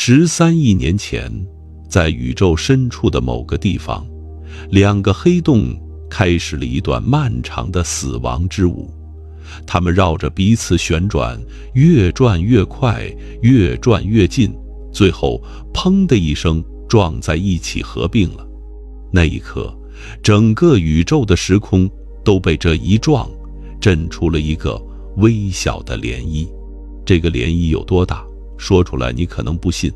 13亿年前，在宇宙深处的某个地方，两个黑洞开始了一段漫长的死亡之舞。它们绕着彼此旋转，越转越快，越转越近，最后砰的一声撞在一起合并了。那一刻，整个宇宙的时空都被这一撞震出了一个微小的涟漪。这个涟漪有多大？说出来你可能不信，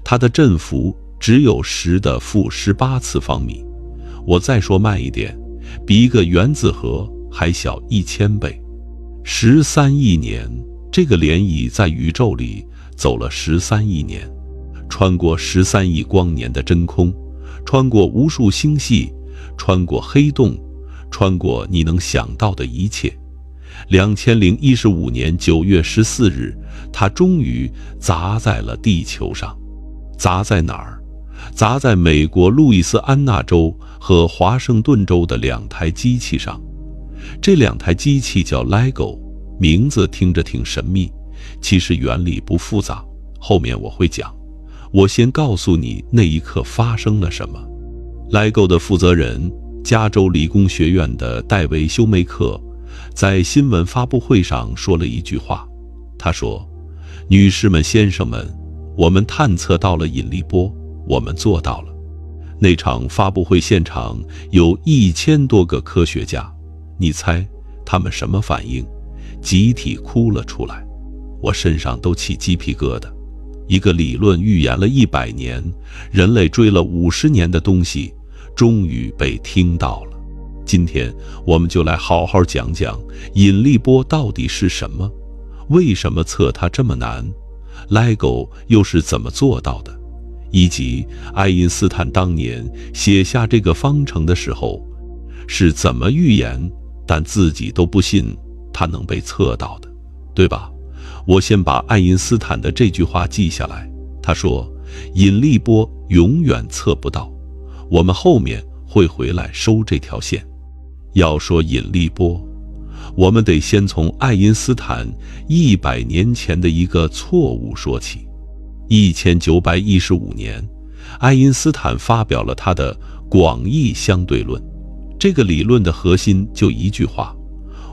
它的振幅只有10的-18次方米。我再说慢一点，比一个原子核还小1000倍。13亿年，这个涟漪在宇宙里走了13亿年，穿过13亿光年的真空，穿过无数星系，穿过黑洞，穿过你能想到的一切。2015年9月14日，它终于砸在了地球上。砸在哪儿？砸在美国路易斯安那州和华盛顿州的2台机器上。这2台机器叫 LEGO， 名字听着挺神秘，其实原理不复杂，后面我会讲。我先告诉你那一刻发生了什么。LEGO 的负责人，加州理工学院的戴维·休梅克，在新闻发布会上说了一句话。他说：女士们、先生们，我们探测到了引力波，我们做到了。那场发布会现场有1000多个科学家，你猜他们什么反应？集体哭了出来。我身上都起鸡皮疙瘩。一个理论预言了100年，人类追了50年的东西，终于被听到了。今天我们就来好好讲讲引力波到底是什么，为什么测它这么难，LEGO 又是怎么做到的，以及爱因斯坦当年写下这个方程的时候是怎么预言，但自己都不信它能被测到的，对吧？我先把爱因斯坦的这句话记下来。他说：引力波永远测不到。我们后面会回来收这条线。要说引力波，我们得先从爱因斯坦100年前的一个错误说起。1915年，爱因斯坦发表了他的广义相对论。这个理论的核心就一句话：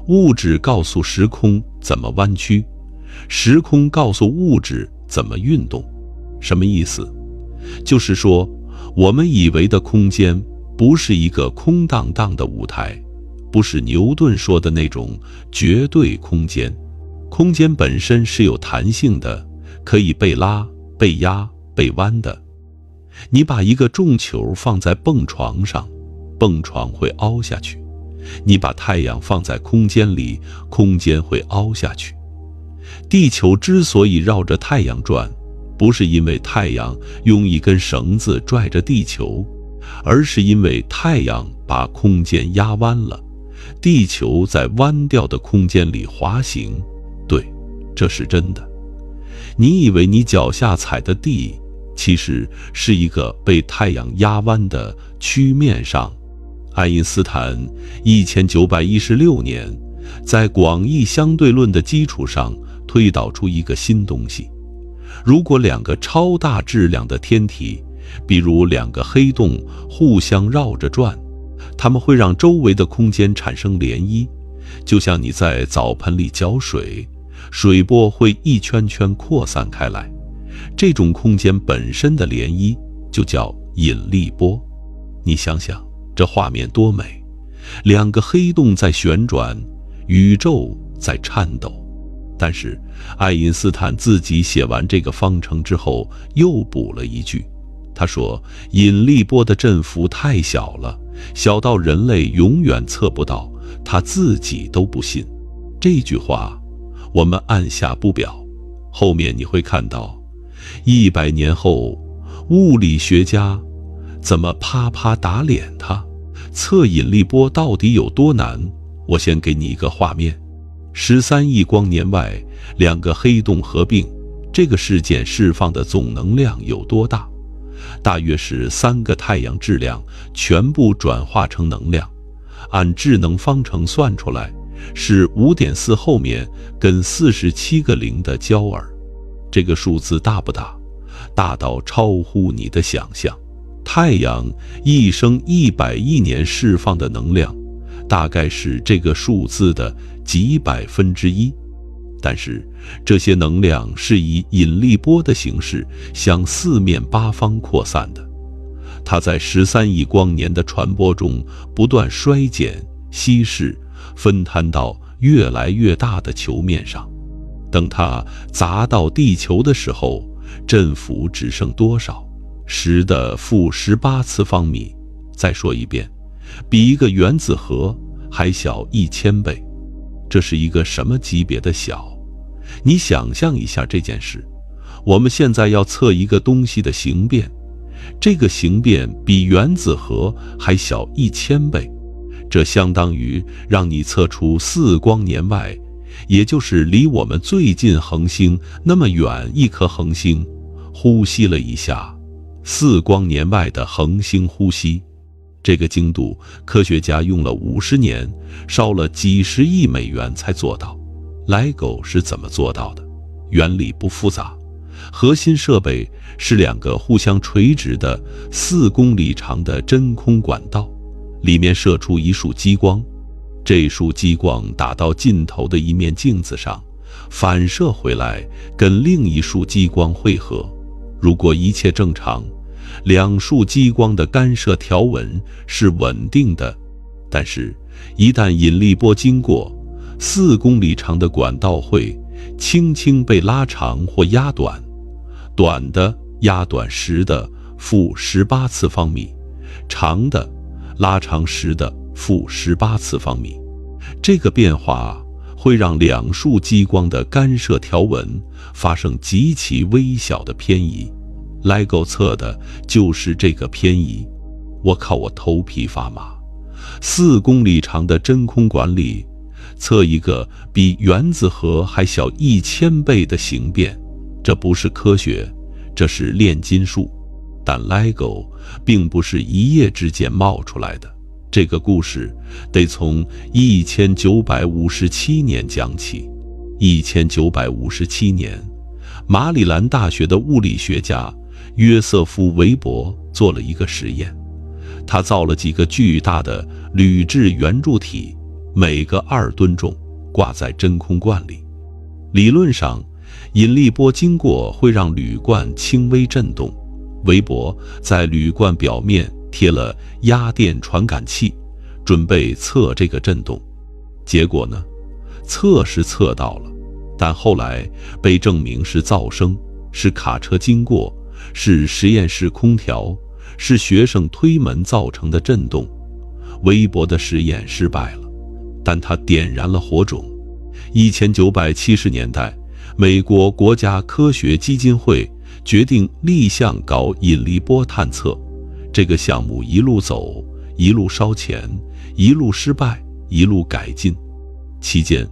物质告诉时空怎么弯曲，时空告诉物质怎么运动。什么意思？就是说，我们以为的空间不是一个空荡荡的舞台，不是牛顿说的那种绝对空间。空间本身是有弹性的，可以被拉、被压、被弯的。你把一个重球放在蹦床上，蹦床会凹下去；你把太阳放在空间里，空间会凹下去。地球之所以绕着太阳转，不是因为太阳用一根绳子拽着地球，而是因为太阳把空间压弯了，地球在弯掉的空间里滑行。对，这是真的。你以为你脚下踩的地，其实是一个被太阳压弯的曲面上。爱因斯坦1916年在广义相对论的基础上推导出一个新东西：如果2个超大质量的天体，比如2个黑洞互相绕着转，它们会让周围的空间产生涟漪，就像你在澡盆里搅水，水波会一圈圈扩散开来。这种空间本身的涟漪就叫引力波。你想想，这画面多美！2个黑洞在旋转，宇宙在颤抖。但是爱因斯坦自己写完这个方程之后又补了一句，他说引力波的振幅太小了，小到人类永远测不到，他自己都不信。这句话我们按下不表，后面你会看到100年后物理学家怎么啪啪打脸他。测引力波到底有多难？我先给你一个画面：13亿光年外2个黑洞合并，这个事件释放的总能量有多大？大约是3个太阳质量全部转化成能量。按智能方程算出来是5.4后面跟47个零的焦耳。这个数字大不大？大到超乎你的想象。太阳一生100亿年释放的能量，大概是这个数字的几百分之一。但是这些能量是以引力波的形式向四面八方扩散的，它在13亿光年的传播中不断衰减、稀释、分摊到越来越大的球面上。等它砸到地球的时候，振幅只剩多少？10的-18次方米。再说一遍，比一个原子核还小1000倍。这是一个什么级别的小？你想象一下这件事。我们现在要测一个东西的形变，这个形变比原子核还小1000倍，这相当于让你测出4光年外，也就是离我们最近恒星那么远一颗恒星，呼吸了一下4光年外的恒星呼吸。这个精度，科学家用了50年，烧了几十亿美元才做到。LIGO 是怎么做到的？原理不复杂，核心设备是2个互相垂直的4公里长的真空管道，里面射出一束激光，这束激光打到尽头的一面镜子上，反射回来跟另一束激光汇合。如果一切正常，2束激光的干涉条纹是稳定的，但是一旦引力波经过，4公里长的管道会轻轻被拉长或压短，短的压短10的-18次方米，长的拉长10的-18次方米。这个变化会让2束激光的干涉条纹发生极其微小的偏移。LIGO 测的就是这个偏移。我靠，我头皮发麻。4公里长的真空管里测一个比原子核还小1000倍的形变，这不是科学，这是炼金术。但 LIGO 并不是一夜之间冒出来的，这个故事得从1957年讲起。1957年，马里兰大学的物理学家约瑟夫·韦伯做了一个实验，他造了几个巨大的铝制圆柱体，每个2吨重，挂在真空罐里。理论上，引力波经过会让铝罐轻微震动。韦伯在铝罐表面贴了压电传感器，准备测这个震动。结果呢，测是测到了，但后来被证明是噪声，是卡车经过，是实验室空调，是学生推门造成的震动。韦伯的实验失败了，但他点燃了火种。1970年代，美国国家科学基金会决定立项搞引力波探测。这个项目一路走，一路烧钱，一路失败，一路改进。期间，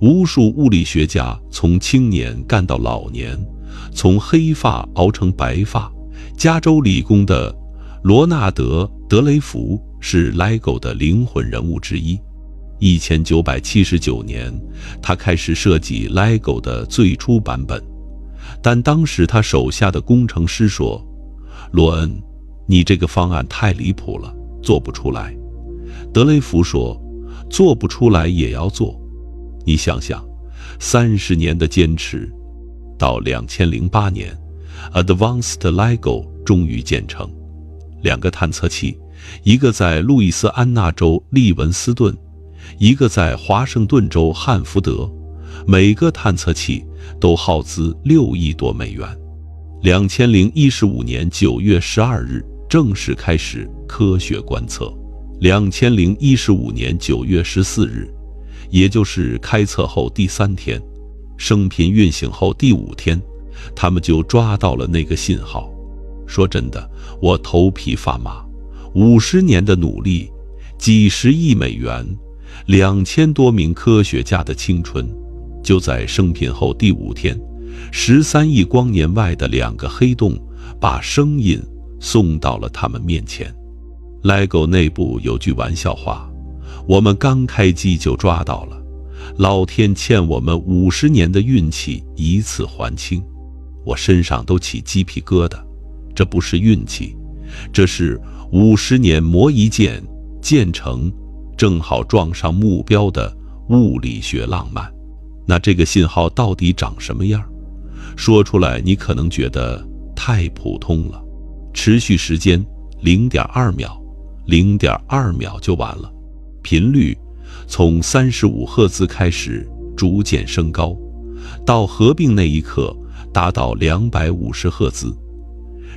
无数物理学家从青年干到老年，从黑发熬成白发。加州理工的罗纳德·德雷福是 LIGO 的灵魂人物之一。1979年，他开始设计 LIGO 的最初版本，但当时他手下的工程师说：“罗恩，你这个方案太离谱了，做不出来。”德雷福说：“做不出来也要做。”你想想，30年的坚持，到2008年 ，Advanced LIGO 终于建成。2个探测器，一个在路易斯安那州利文斯顿，一个在华盛顿州汉福德，每个探测器都耗资6亿多美元。2015年9月12日正式开始科学观测。2015年9月14日，也就是开测后第3天，升频运行后第5天，他们就抓到了那个信号。说真的，我头皮发麻。50年的努力，几十亿美元，2000多名科学家的青春，就在升频后第5天，13亿光年外的2个黑洞把声音送到了他们面前。LIGO 内部有句玩笑话：我们刚开机就抓到了，老天欠我们50年的运气一次还清。我身上都起鸡皮疙瘩。这不是运气，这是50年磨一剑，剑成正好撞上目标的物理学浪漫。那这个信号到底长什么样？说出来你可能觉得太普通了。持续时间0.2秒，0.2秒就完了。频率从35赫兹开始逐渐升高，到合并那一刻达到250赫兹。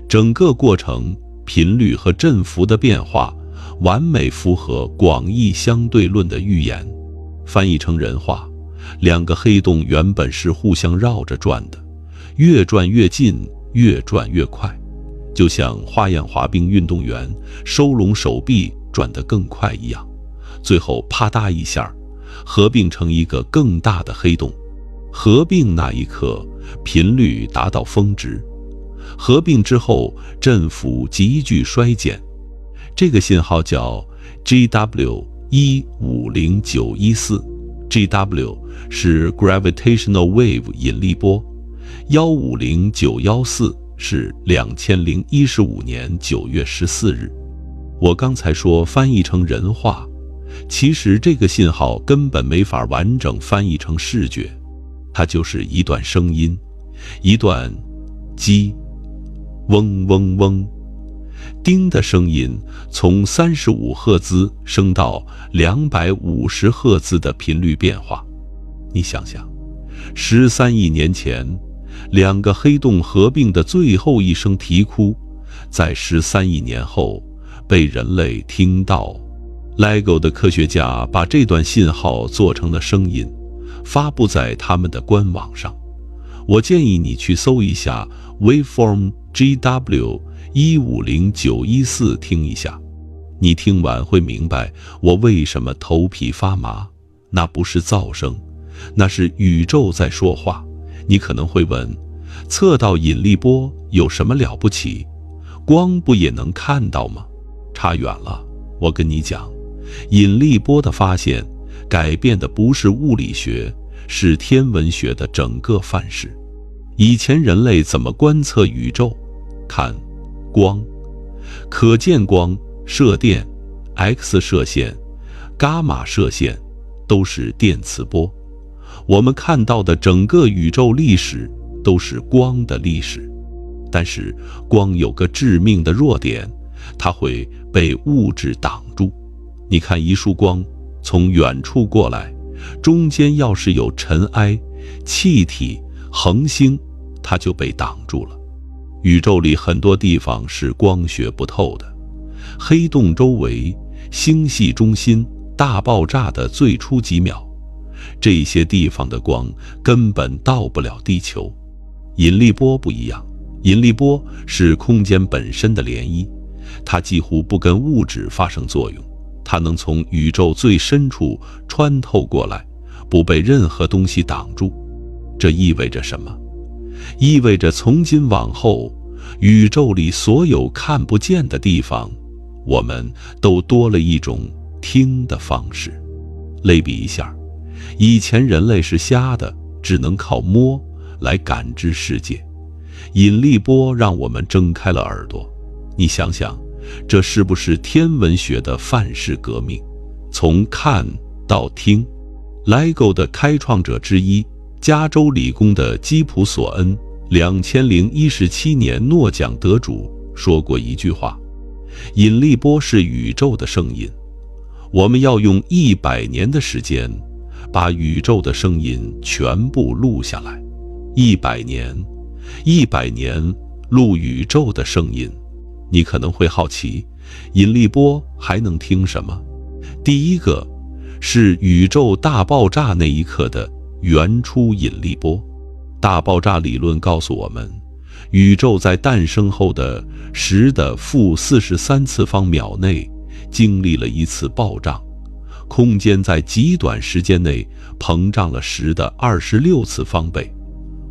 整个过程频率和振幅的变化完美符合广义相对论的预言。翻译成人话，两个黑洞原本是互相绕着转的，越转越近，越转越快，就像花样滑冰运动员收拢手臂转得更快一样，最后啪嗒一下合并成一个更大的黑洞。合并那一刻频率达到峰值，合并之后振幅急剧衰减。这个信号叫 GW150914， GW 是 Gravitational Wave 引力波，150914是2015年9月14日。我刚才说翻译成人话，其实这个信号根本没法完整翻译成视觉，它就是一段声音，一段鸡嗡嗡嗡叮的声音，从35赫兹升到250赫兹的频率变化。你想想，13亿年前两个黑洞合并的最后一声啼哭，在13亿年后被人类听到。LIGO 的科学家把这段信号做成了声音，发布在他们的官网上。我建议你去搜一下 Waveform GW150914 听一下，你听完会明白我为什么头皮发麻。那不是噪声，那是宇宙在说话。你可能会问，测到引力波有什么了不起？光不也能看到吗？差远了。我跟你讲，引力波的发现改变的不是物理学，是天文学的整个范式。以前人类怎么观测宇宙？看光，可见光、射电、X 射线、伽马射线都是电磁波。我们看到的整个宇宙历史都是光的历史。但是光有个致命的弱点，它会被物质挡住。你看一束光从远处过来，中间要是有尘埃、气体、恒星，它就被挡住了。宇宙里很多地方是光学不透的，黑洞周围、星系中心、大爆炸的最初几秒，这些地方的光根本到不了地球。引力波不一样，引力波是空间本身的涟漪，它几乎不跟物质发生作用，它能从宇宙最深处穿透过来，不被任何东西挡住。这意味着什么？意味着从今往后，宇宙里所有看不见的地方，我们都多了一种听的方式。类比一下，以前人类是瞎的，只能靠摸来感知世界，引力波让我们睁开了耳朵。你想想，这是不是天文学的范式革命？从看到听。LIGO 的开创者之一，加州理工的基普索恩，2017年诺奖得主说过一句话：引力波是宇宙的声音。我们要用100年的时间把宇宙的声音全部录下来。100年录宇宙的声音。你可能会好奇，引力波还能听什么？第一个是宇宙大爆炸那一刻的原初引力波。大爆炸理论告诉我们，宇宙在诞生后的10⁻43次方秒内经历了一次暴胀，空间在极短时间内膨胀了10⁻26次方倍。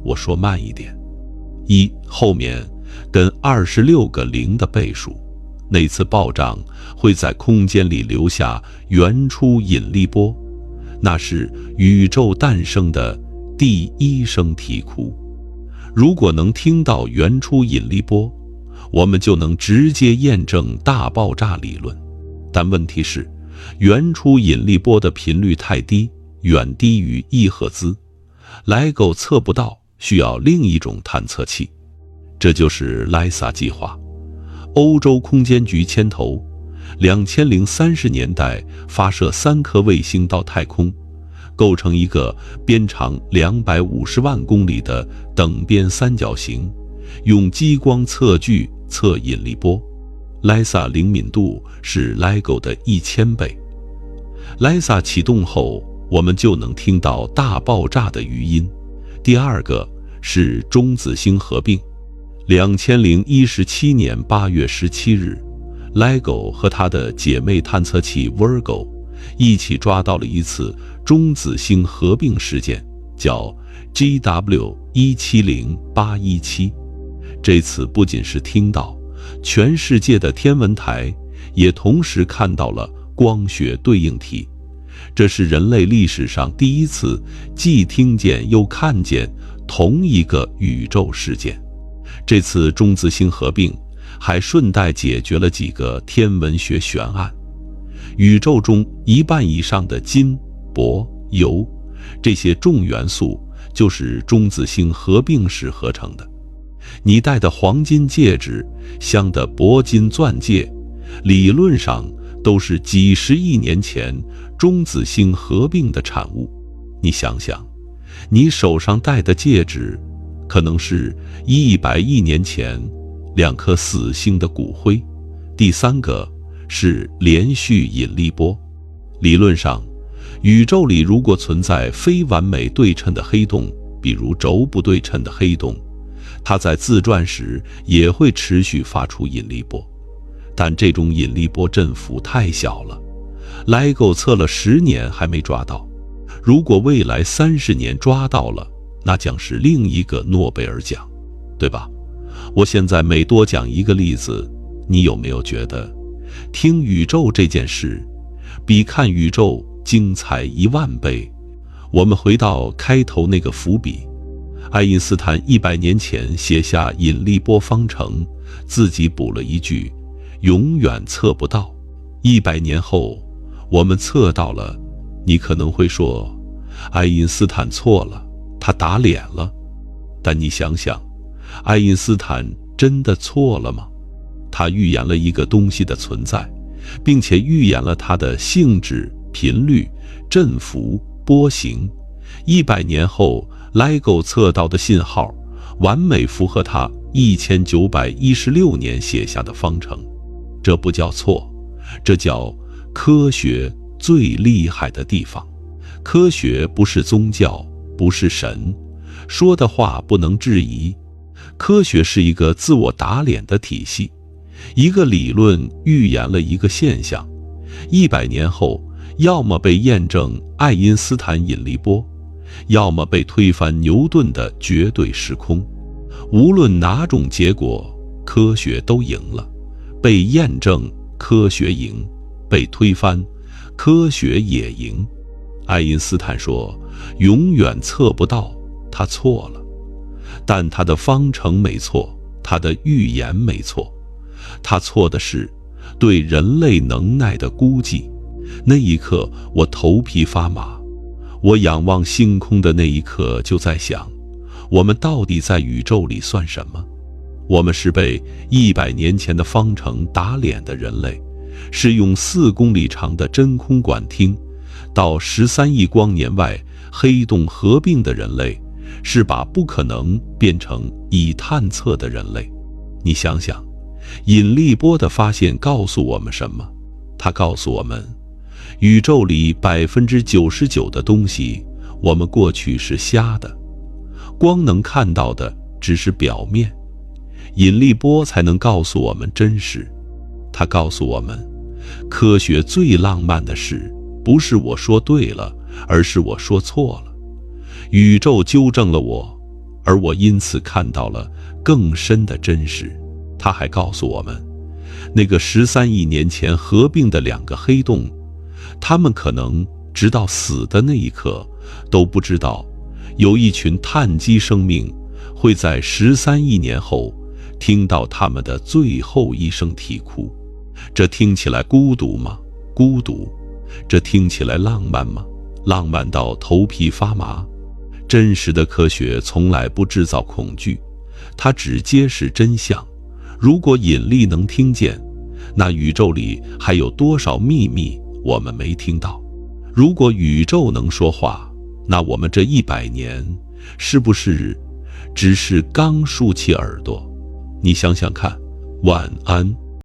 我说慢一点，后面跟26个0的倍数。那次暴胀会在空间里留下原初引力波，那是宇宙诞生的第一声啼哭。如果能听到原初引力波，我们就能直接验证大爆炸理论。但问题是，原初引力波的频率太低，远低于1赫兹，LIGO 测不到，需要另一种探测器，这就是 LISA 计划。欧洲空间局牵头，2030年代发射3颗卫星到太空，构成一个边长250万公里的等边三角形，用激光测距测引力波。LISA 灵敏度是 LIGO 的1000倍。LISA 启动后，我们就能听到大爆炸的余音。第二个是中子星合并。2017年8月17日，LIGO 和它的姐妹探测器 Virgo 一起抓到了一次中子星合并事件，叫 GW170817。这次不仅是听到，全世界的天文台也同时看到了光学对应体，这是人类历史上第一次既听见又看见同一个宇宙事件。这次中子星合并还顺带解决了几个天文学悬案。宇宙中1半以上的金、铂、铀这些重元素就是中子星合并时合成的。你戴的黄金戒指、镶的铂金钻戒，理论上都是几十亿年前中子星合并的产物。你想想，你手上戴的戒指可能是100亿年前2颗死星的骨灰。第三个是连续引力波。理论上，宇宙里如果存在非完美对称的黑洞，比如轴不对称的黑洞，它在自转时也会持续发出引力波，但这种引力波振幅太小了，LIGO 测了10年还没抓到。如果未来30年抓到了，那将是另一个诺贝尔奖，对吧？我现在每多讲一个例子，你有没有觉得听宇宙这件事比看宇宙精彩10000倍？我们回到开头那个伏笔，爱因斯坦100年前写下引力波方程，自己补了一句永远测不到。100年后我们测到了，你可能会说爱因斯坦错了，他打脸了。但你想想，爱因斯坦真的错了吗？他预言了一个东西的存在，并且预言了它的性质、频率、振幅、波形。100年后LIGO 测到的信号完美符合他1916年写下的方程。这不叫错，这叫科学最厉害的地方。科学不是宗教，不是神，说的话不能质疑。科学是一个自我打脸的体系，一个理论预言了一个现象，100年后要么被验证爱因斯坦引力波，要么被推翻牛顿的绝对时空。无论哪种结果，科学都赢了。被验证，科学赢；被推翻，科学也赢。爱因斯坦说永远测不到，他错了。但他的方程没错，他的预言没错，他错的是对人类能耐的估计。那一刻我头皮发麻，我仰望星空的那一刻就在想，我们到底在宇宙里算什么？我们是被100年前的方程打脸的人类，是用4公里长的真空管听到13亿光年外黑洞合并的人类，是把不可能变成已探测的人类。你想想，引力波的发现告诉我们什么？它告诉我们，宇宙里99%的东西，我们过去是瞎的，光能看到的只是表面，引力波才能告诉我们真实。它告诉我们，科学最浪漫的事，不是我说对了，而是我说错了。宇宙纠正了我，而我因此看到了更深的真实。它还告诉我们，那个13亿年前合并的2个黑洞，它们可能直到死的那一刻都不知道，有一群碳基生命会在13亿年后听到他们的最后一声啼哭。这听起来孤独吗？孤独。这听起来浪漫吗？浪漫到头皮发麻。真实的科学从来不制造恐惧，它只揭示真相。如果引力能听见，那宇宙里还有多少秘密我们没听到？如果宇宙能说话，那我们这100年是不是只是刚竖起耳朵？你想想看。晚安。